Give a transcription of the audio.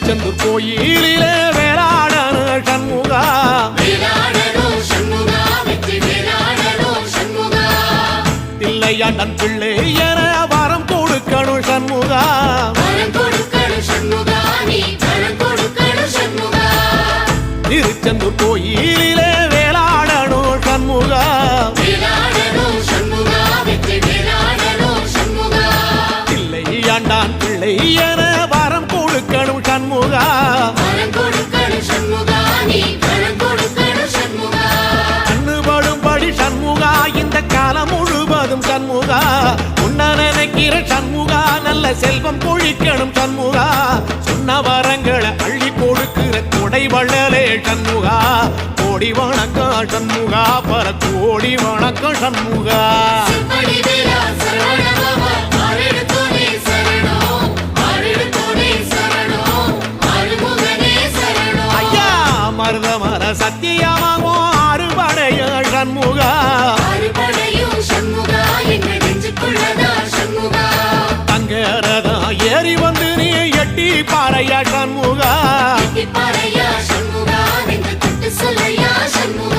திருச்செந்தூர் கோயிலிலே வேளாடனு சண்முகா தில்லையாண்டன் பிள்ளை என வரம் கொடுக்கணும் சண்முகா திருச்செந்தூர் கோயிலிலே வேளாடனும் சண்முகா தில்லையாண்டான் பிள்ளை என வரம் கொடுக்கணும் சண்முகா கண்ணுபடும்படி சண்முகா இந்த காலம் முழுவதும் சண்முகா உன்ன நினைக்கிற சண்முகா நல்ல செல்வம் பொழிக்கணும் சண்முகா சொன்ன வரங்களை அள்ளி கொடுக்கிற கொடை வள்ளலே சண்முகா கோடி வணக்கம் சண்முகா பல கோடி வணக்கம் சண்முகா ஐயா மருதமர சத்தியமாகோ அறுபடைய சண்முகா தங்கரதா ஏறி வந்து நீ எட்டி பாறையா சண்முகா சொல்லையா சண்முகா